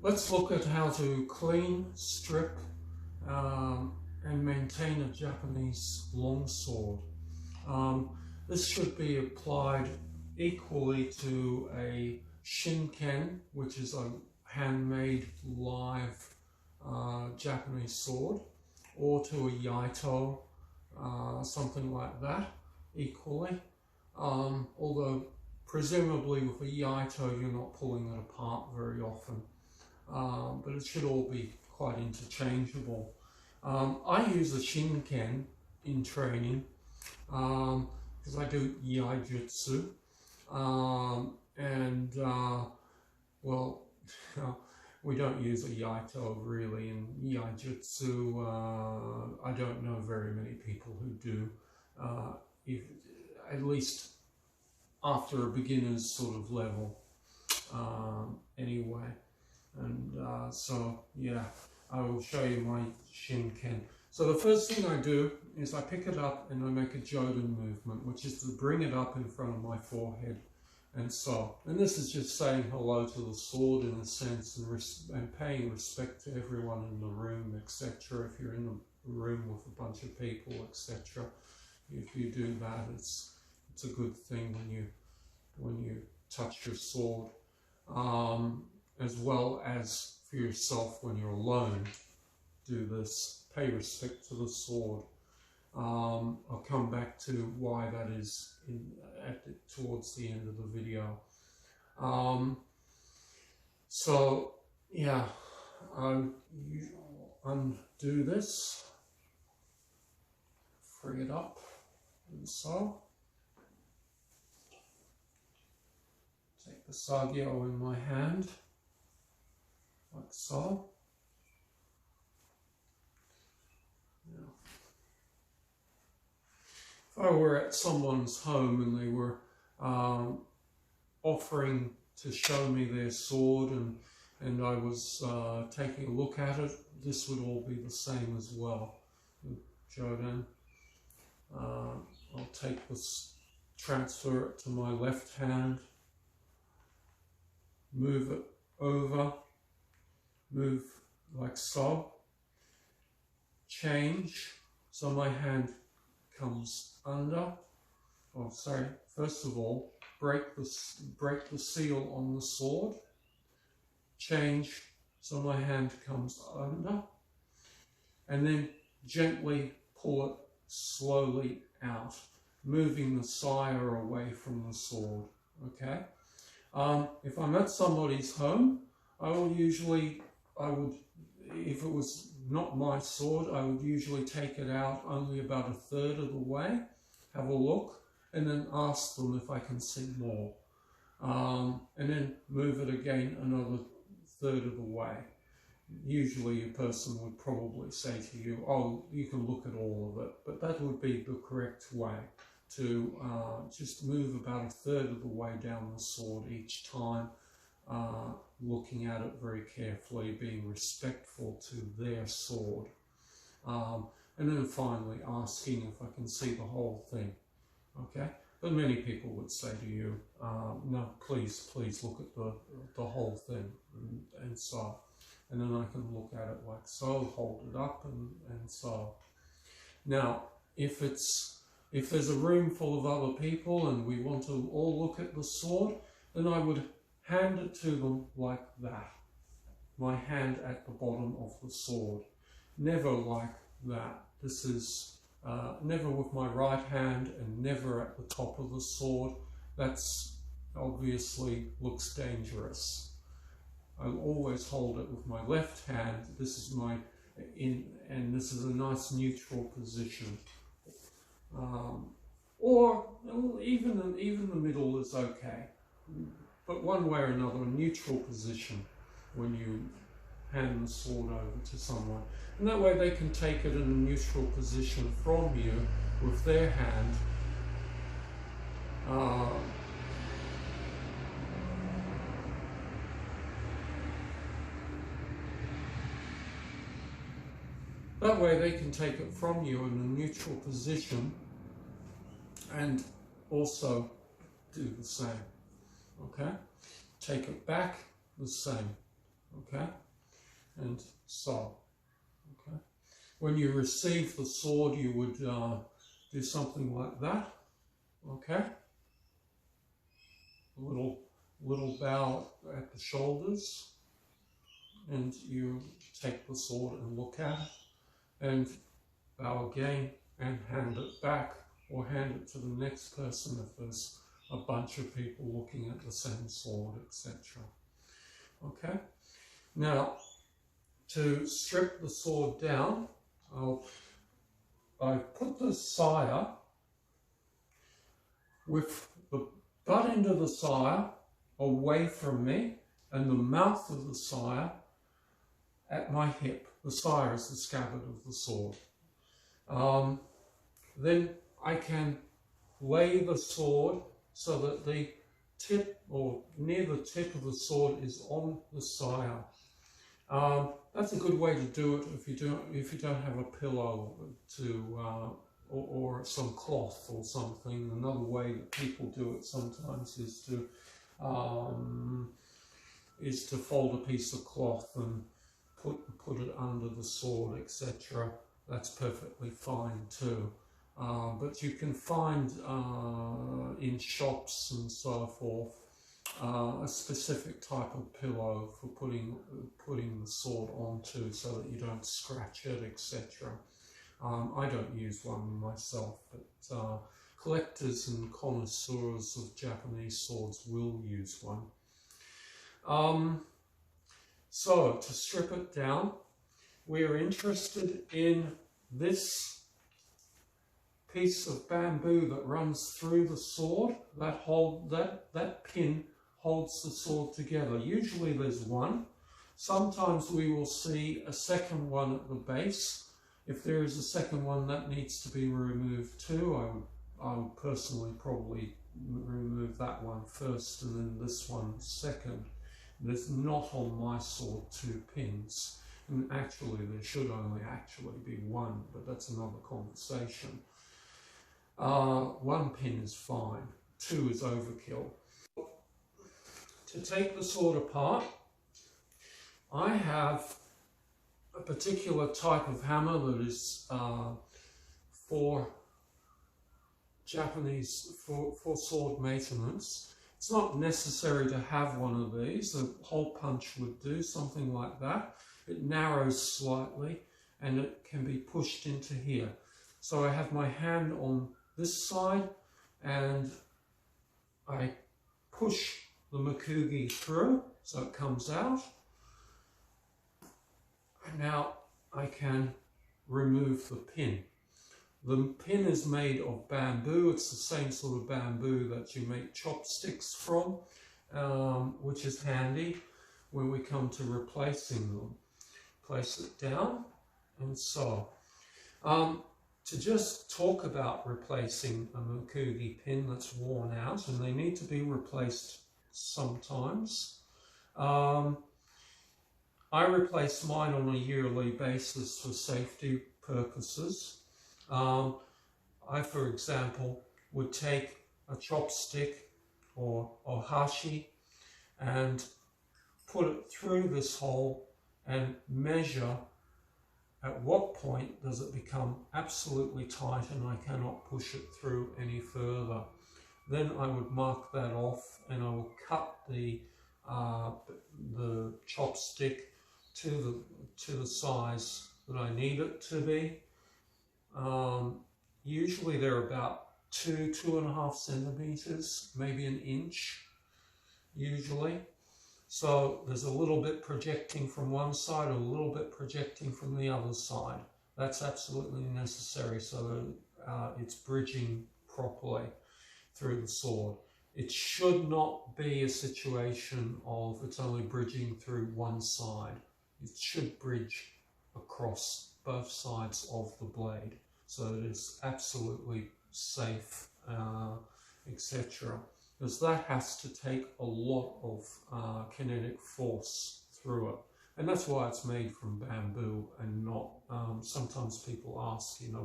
Let's look at how to clean, strip, and maintain a Japanese longsword. This should be applied equally to a Shinken, which is a handmade live Japanese sword, or to a Iaito, something like that, equally. Although presumably with a Iaito you're not pulling it apart very often, but it should all be quite interchangeable. I use a Shinken in training because I do Iaijutsu, well, we don't use a Iaito really in Iaijutsu. I don't know very many people who do, at least after a beginner's sort of level, anyway. And so yeah, I will show you my Shinken. So the first thing I do is I pick it up and I make a Joden movement, which is to bring it up in front of my forehead, and so. And this is just saying hello to the sword in a sense, and paying respect to everyone in the room, etc. If you're in a room with a bunch of people, etc. If you do that, it's a good thing when you touch your sword, as well as for yourself when you're alone. Do this, pay respect to the sword. I'll come back to why that is towards the end of the video. So yeah, undo this, free it up, and so. Take the Sagyo in my hand, like so. Now, if I were at someone's home and they were offering to show me their sword and I was taking a look at it, this would all be the same as well. Joden. I'll take this, transfer it to my left hand, move it over, move like so, change, so my hand comes under. Oh, sorry, first of all, break the seal on the sword, change, so my hand comes under, and then gently pull it slowly out, moving the sire away from the sword, okay? If I'm at somebody's home, if it was not my sword, I would usually take it out only about a third of the way, have a look, and then ask them if I can see more. And then move it again another third of the way. Usually a person would probably say to you, oh, you can look at all of it, but that would be the correct way, to just move about a third of the way down the sword each time, looking at it very carefully, being respectful to their sword, and then finally asking if I can see the whole thing, okay? But many people would say to you, no, please look at the whole thing, and so. And then I can look at it like so, hold it up, and so. Now, if there's a room full of other people and we want to all look at the sword, then I would hand it to them like that. My hand at the bottom of the sword. Never like that. This is never with my right hand and never at the top of the sword. That's obviously looks dangerous. I'll always hold it with my left hand. This is and this is a nice neutral position. Or even the middle is okay. But one way or another, a neutral position when you hand the sword over to someone. And that way they can take it in a neutral position from you with their hand. That way they can take it from you in a neutral position and also do the same, okay? Take it back, the same. okay, and so, okay. When you receive the sword, you would do something like that, okay. A little bow at the shoulders, and you take the sword and look at it, and bow again and hand it back, or hand it to the next person if there's a bunch of people looking at the same sword, etc. Okay, now to strip the sword down, I put the sire with the butt end of the sire away from me and the mouth of the sire at my hip. The sire is the scabbard of the sword. Then I can lay the sword so that the tip, or near the tip of the sword, is on the sire. That's a good way to do it if you don't have a pillow to or some cloth or something. Another way that people do it sometimes is to fold a piece of cloth and put it under the sword, etc. That's perfectly fine too. But you can find in shops and so forth a specific type of pillow for putting the sword onto so that you don't scratch it, etc. I don't use one myself, but collectors and connoisseurs of Japanese swords will use one. So to strip it down, we're interested in this piece of bamboo that runs through the sword. That pin holds the sword together. Usually there's one. Sometimes we will see a second one at the base. If there is a second one, that needs to be removed too. I would personally probably remove that one first and then this one second. There's not on my sword 2 pins. And actually there should only actually be one, but that's another conversation. 1 pin is fine, 2 is overkill. To take the sword apart, I have a particular type of hammer that is for Japanese, for sword maintenance. It's not necessary to have one of these. A hole punch would do something like that. It narrows slightly and it can be pushed into here. So I have my hand on this side and I push the Mukuge through so it comes out. And now I can remove the pin. The pin is made of bamboo. It's the same sort of bamboo that you make chopsticks from, which is handy when we come to replacing them. Place it down and so. To just talk about replacing a Mukuge pin that's worn out, and they need to be replaced sometimes. I replace mine on a yearly basis for safety purposes. I, for example, would take a chopstick or hashi and put it through this hole and measure at what point does it become absolutely tight and I cannot push it through any further. Then I would mark that off and I will cut the chopstick to the size that I need it to be. Usually they're about 2.5 centimeters, maybe an inch, usually. So there's a little bit projecting from one side, a little bit projecting from the other side. That's absolutely necessary so that it's bridging properly through the sword. It should not be a situation of it's only bridging through one side. It should bridge across both sides of the blade so that it's absolutely safe, etc. Because that has to take a lot of kinetic force through it. And that's why it's made from bamboo and not, sometimes people ask, you know,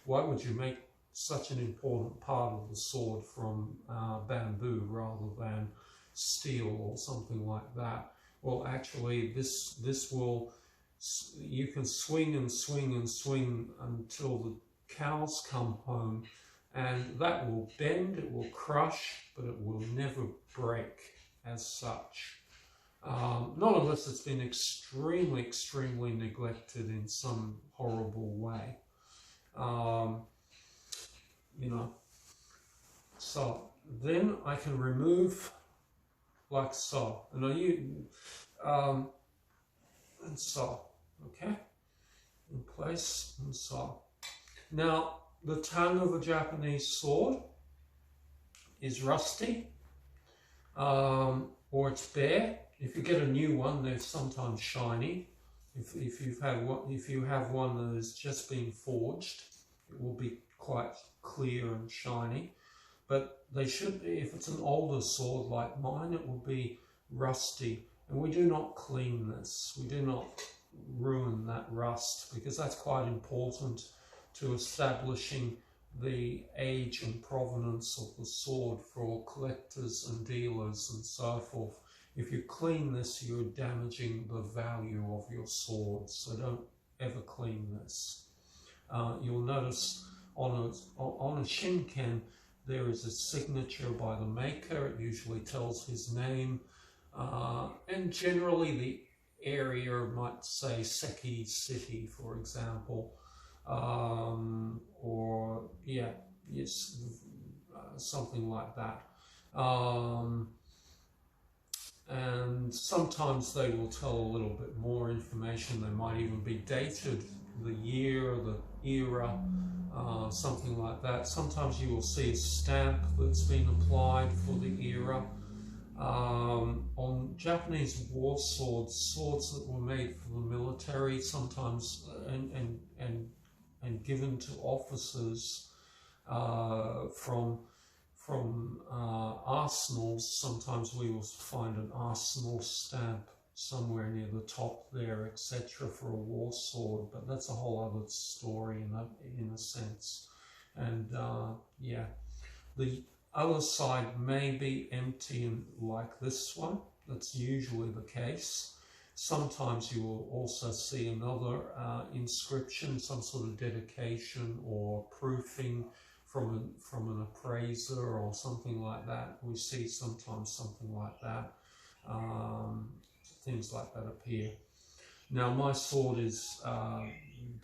why would you make such an important part of the sword from bamboo rather than steel or something like that? Well, actually, this will, you can swing and swing and swing until the cows come home, and that will bend, it will crush, but it will never break as such. Not unless it's been extremely, extremely neglected in some horrible way. You know, so then I can remove like so, and and so, okay, in place and so. Now, the tongue of a Japanese sword is rusty, or it's bare. If you get a new one, they're sometimes shiny. If you have one that has just been forged, it will be quite clear and shiny. But they should be, if it's an older sword like mine, it will be rusty. And we do not clean this. We do not ruin that rust, because that's quite important to establishing the age and provenance of the sword for collectors and dealers and so forth. If you clean this, you're damaging the value of your sword, so don't ever clean this. You'll notice on a Shinken, there is a signature by the maker. It usually tells his name, and generally the area might say Seki City, for example, or yeah, yes, something like that. And sometimes they will tell a little bit more information. They might even be dated, the year, the era, something like that. Sometimes you will see a stamp that's been applied for the era. On Japanese war swords, swords that were made for the military, sometimes and given to officers from arsenals. Sometimes we will find an arsenal stamp somewhere near the top there, etc., for a war sword, but that's a whole other story in a sense. And yeah, the other side may be empty and like this one. That's usually the case. Sometimes you will also see another inscription, some sort of dedication or proofing from an appraiser or something like that. We see sometimes something like that. Things like that appear. Now my sword is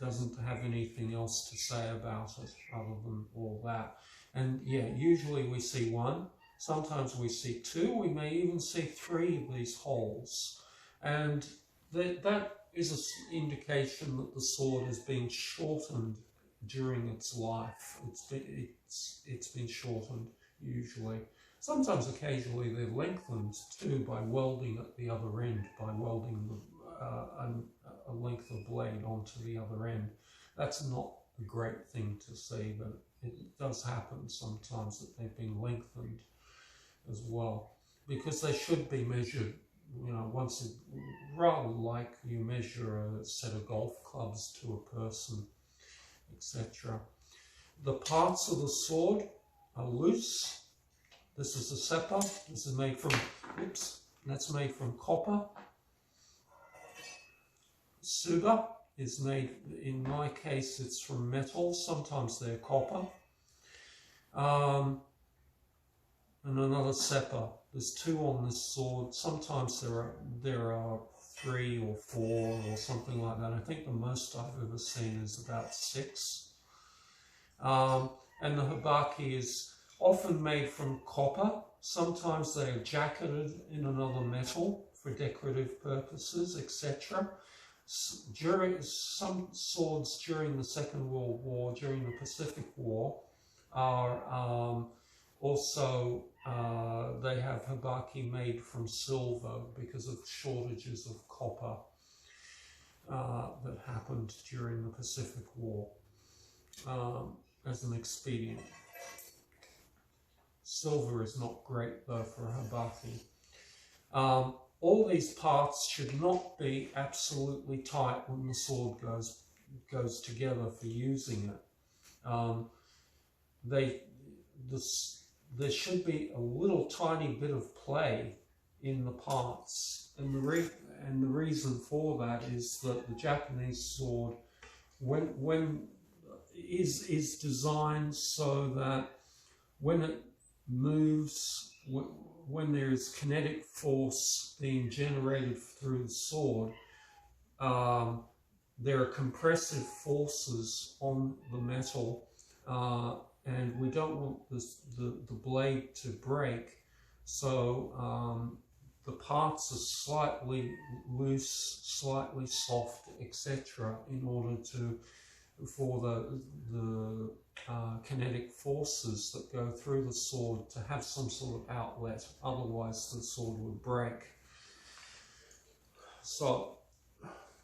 doesn't have anything else to say about it other than all that. And yeah, usually we see one. Sometimes we see two. We may even see three of these holes. And that is an indication that the sword has been shortened during its life. It's been shortened usually. Sometimes occasionally they're lengthened too by welding at the other end, by welding a length of blade onto the other end. That's not a great thing to see, but it does happen sometimes that they've been lengthened as well, because they should be measured, you know, rather like you measure a set of golf clubs to a person, etc. The parts of the sword are loose. This is a seppa. This is made from, that's made from copper. Suga is made, in my case, it's from metal. Sometimes they're copper. And another seppa. There's two on this sword. Sometimes there are 3 or 4 or something like that. I think the most I've ever seen is about 6. And the habaki is often made from copper. Sometimes they are jacketed in another metal for decorative purposes, etc. Some swords during the Second World War, during the Pacific War, are also, they have habaki made from silver because of shortages of copper that happened during the Pacific War as an expedient. Silver is not great though for habaki. All these parts should not be absolutely tight when the sword goes together for using it. There should be a little tiny bit of play in the parts, and the reason for that is that the Japanese sword, when is designed so that when it moves, when there is kinetic force being generated through the sword, there are compressive forces on the metal, and we don't want the blade to break, so the parts are slightly loose, slightly soft, etc., in order for the kinetic forces that go through the sword to have some sort of outlet, otherwise the sword would break. So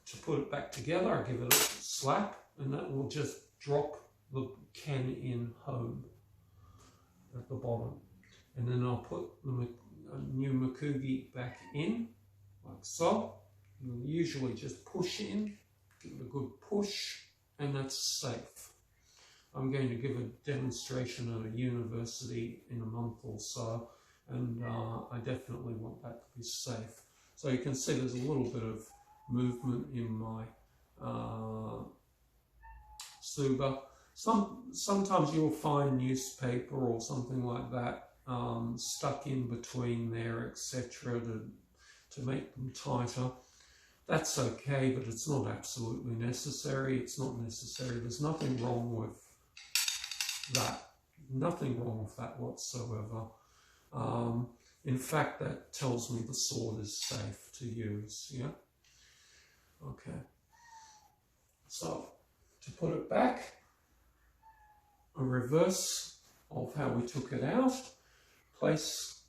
to put it back together, I give it a slap, and that will just drop the ken in home at the bottom. And then I'll put the new Mukuge back in, like so. You'll usually just push in, give it a good push, and that's safe. I'm going to give a demonstration at a university in a month or so, and I definitely want that to be safe. So you can see there's a little bit of movement in my tsuba. Sometimes you'll find newspaper or something like that stuck in between there, etc., to make them tighter. That's okay, but it's not absolutely necessary. It's not necessary. There's nothing wrong with that. Nothing wrong with that whatsoever. In fact, that tells me the sword is safe to use, yeah? Okay. So, to put it back, a reverse of how we took it out. Place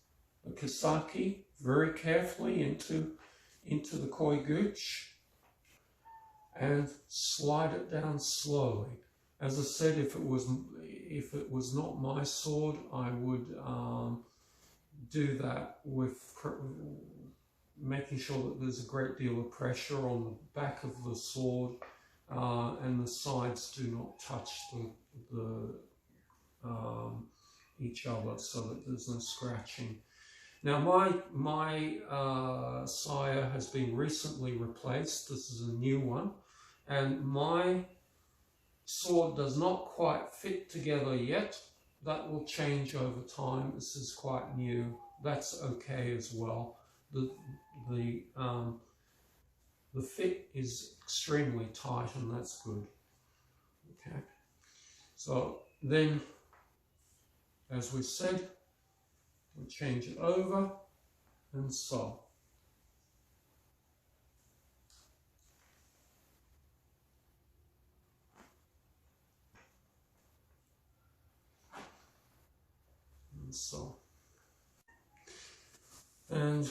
the kisaki very carefully into the koiguchi and slide it down slowly. As I said, if it was not my sword, I would do that with making sure that there's a great deal of pressure on the back of the sword, and the sides do not touch each other, so that there's no scratching. Now my saya has been recently replaced. This is a new one, and my sword does not quite fit together yet. That will change over time. This is quite new. That's okay as well. The fit is extremely tight, and that's good. Okay. So then, as we said, we'll change it over, and so. And so. And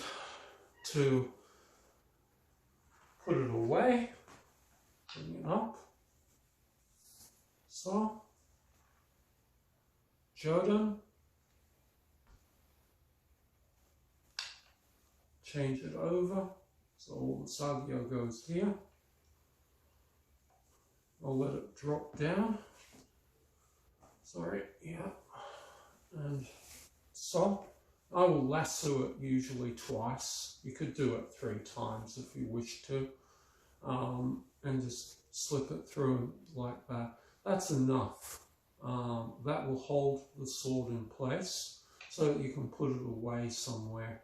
to put it away, bring it up, so. Jodan. Change it over, so all the sagyo goes here. I'll let it drop down. Sorry, yeah. And so, I will lasso it usually twice. You could do it 3 times if you wish to. And just slip it through like that. That's enough. That will hold the sword in place so that you can put it away somewhere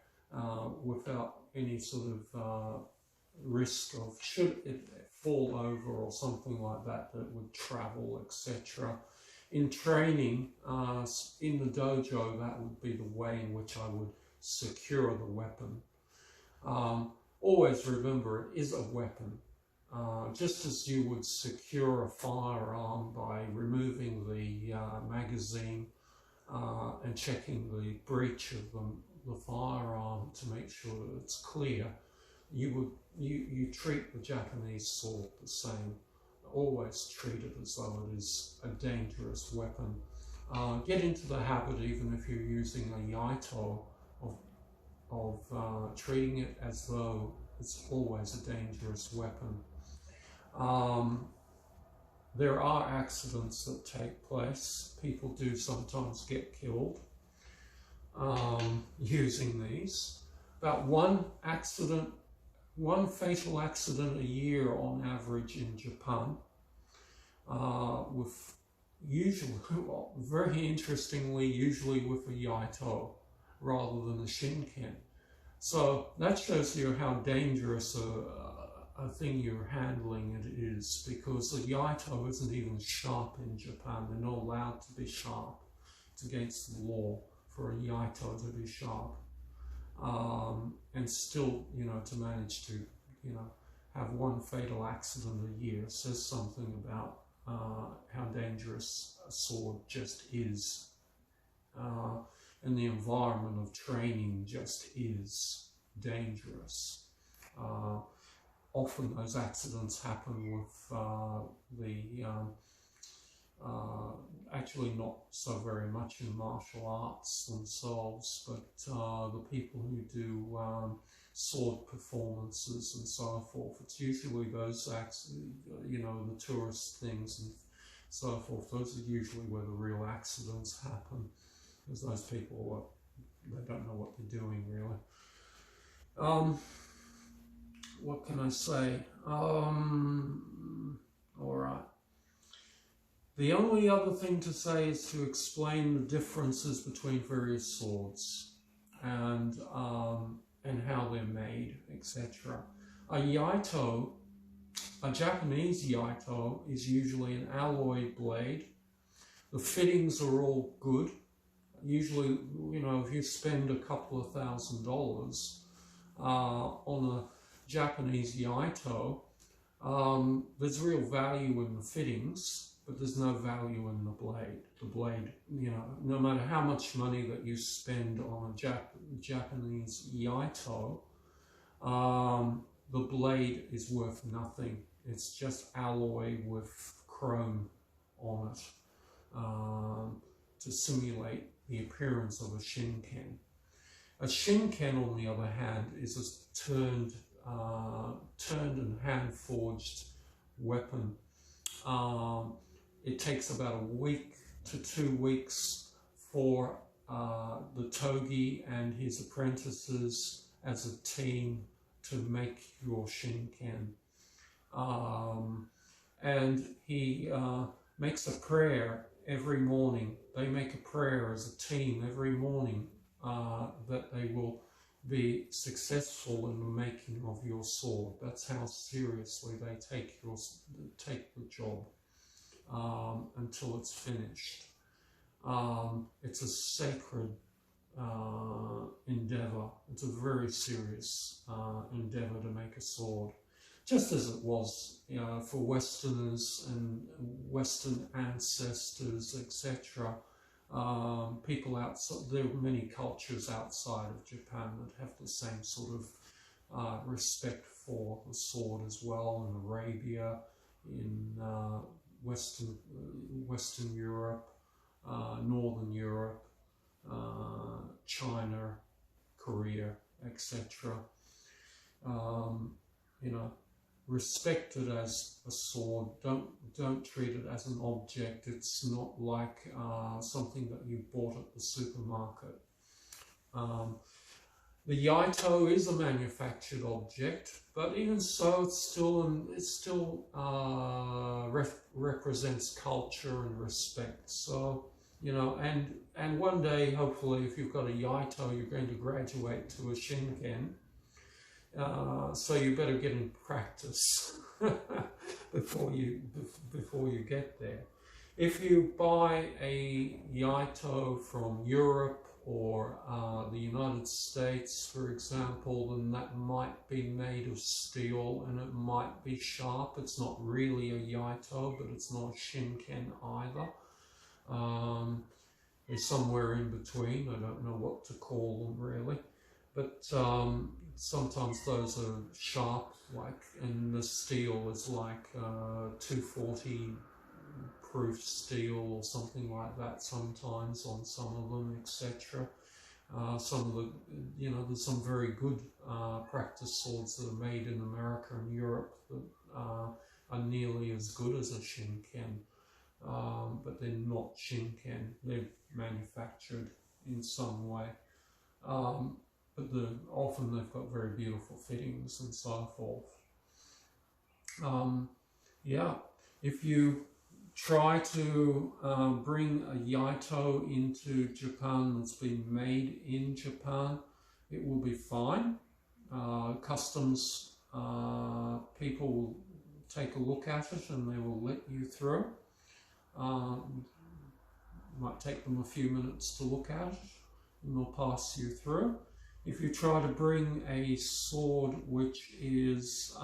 without any sort of risk of, should it fall over or something like that, that would travel, etc. In training, in the dojo, that would be the way in which I would secure the weapon. Always remember, it is a weapon. Just as you would secure a firearm by removing the magazine and checking the breech of the firearm to make sure that it's clear, you treat the Japanese sword the same. Always treat it as though it is a dangerous weapon. Get into the habit, even if you're using a Iaito, of treating it as though it's always a dangerous weapon. There are accidents that take place. People do sometimes get killed using these. about one fatal accident a year on average in Japan, with usually, well, very interestingly, usually with a Iaito rather than a Shinken. So that shows you how dangerous a thing you're handling it is, because the Iaito isn't even sharp in Japan. They're not allowed to be sharp. It's against the law for a Iaito to be sharp. And still, to manage to, have one fatal accident a year says something about how dangerous a sword just is. And the environment of training just is dangerous. Often those accidents happen with actually not so very much in martial arts themselves, but the people who do sword performances and so forth. It's usually those the tourist things and so forth. Those are usually where the real accidents happen, because those people, they don't know what they're doing really. What can I say? All right. The only other thing to say is to explain the differences between various swords and how they're made, etc. A Iaito, a Japanese Iaito, is usually an alloy blade. The fittings are all good. Usually, if you spend a couple of $1,000 on a Japanese Iaito, there's real value in the fittings, but there's no value in the blade. The blade, no matter how much money that you spend on a Japanese Iaito, the blade is worth nothing. It's just alloy with chrome on it to simulate the appearance of a Shinken. A Shinken, on the other hand, is a turned and hand-forged weapon. It takes about a week to 2 weeks for the Togi and his apprentices as a team to make your Shinken. And he makes a prayer every morning. They make a prayer as a team every morning that they will be successful in the making of your sword. That's how seriously they take the job until it's finished. It's a sacred endeavor. It's a very serious endeavor to make a sword, just as it was, for Westerners and Western ancestors, etc. People outside, there are many cultures outside of Japan that have the same sort of respect for the sword as well, in Arabia, in Western Europe, Northern Europe, China, Korea, etc. Respect it as a sword. Don't treat it as an object. It's not like something that you bought at the supermarket. The Iaito is a manufactured object, but even so, it still represents culture and respect. So, and one day, hopefully, if you've got a Iaito, you're going to graduate to a Shinken. So you better get in practice before you get there. If you buy a Iaito from Europe or the United States, for example, then that might be made of steel and it might be sharp. It's not really a Iaito, but it's not a Shinken either. They're somewhere in between. I don't know what to call them really, but sometimes those are sharp, and the steel is like 240 proof steel or something like that sometimes on some of them, etc. Some of the, there's some very good practice swords that are made in America and Europe that are nearly as good as a Shinken, but they're not Shinken. They're manufactured in some way. but often they've got very beautiful fittings and so forth. Yeah, if you try to bring a Iaito into Japan that's been made in Japan, it will be fine. Customs people will take a look at it and they will let you through. Might take them a few minutes to look at it and they'll pass you through. If you try to bring a sword which is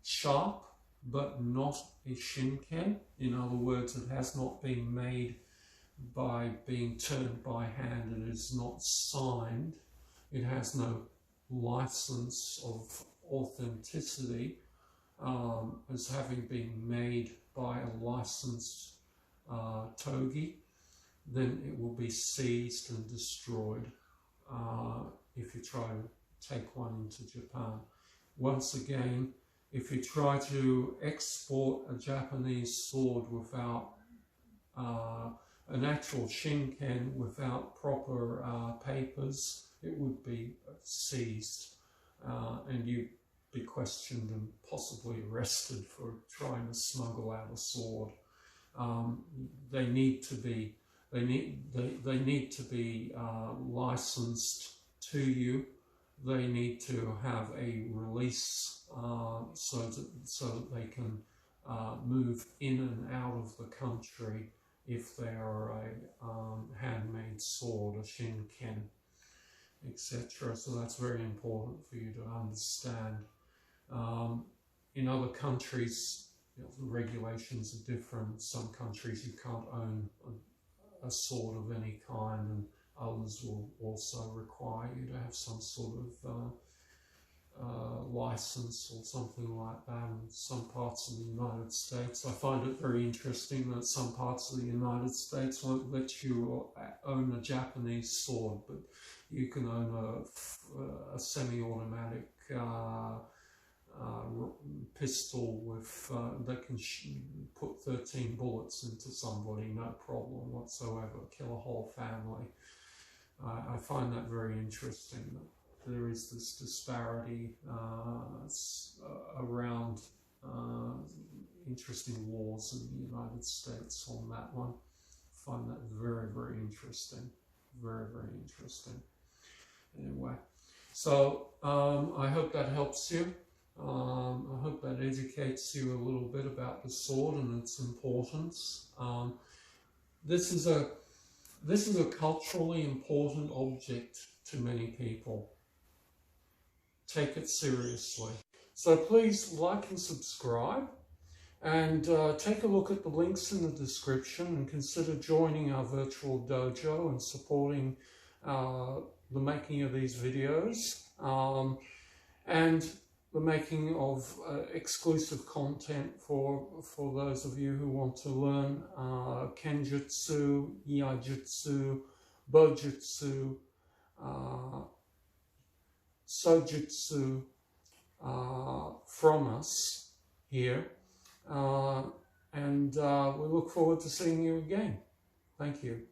sharp but not a Shinken, in other words, it has not been made by being turned by hand, it is not signed, it has no license of authenticity as having been made by a licensed togi, then it will be seized and destroyed if you try to take one into Japan. Once again, if you try to export a Japanese sword without an actual Shinken, without proper papers, it would be seized and you'd be questioned and possibly arrested for trying to smuggle out a sword. They need to be licensed to you. They need to have a release so that they can move in and out of the country if they are a handmade sword, a Shinken, etc. So that's very important for you to understand. In other countries, the regulations are different. Some countries you can't own a sword of any kind, and others will also require you to have some sort of license or something like that. In some parts of the United States, I find it very interesting that some parts of the United States won't let you own a Japanese sword, but you can own a semi-automatic pistol with that can put 13 bullets into somebody, no problem whatsoever, kill a whole family. I find that very interesting, that there is this disparity around interesting laws in the United States on that one. I find that very, very interesting. Very, very interesting. Anyway, so I hope that helps you. I hope that educates you a little bit about the sword and its importance. This is a culturally important object to many people. Take it seriously. So please like and subscribe, and take a look at the links in the description, and consider joining our virtual dojo and supporting the making of these videos and the making of exclusive content for those of you who want to learn Kenjutsu, Iaijutsu, Bojutsu, Sojutsu from us here. And we look forward to seeing you again. Thank you.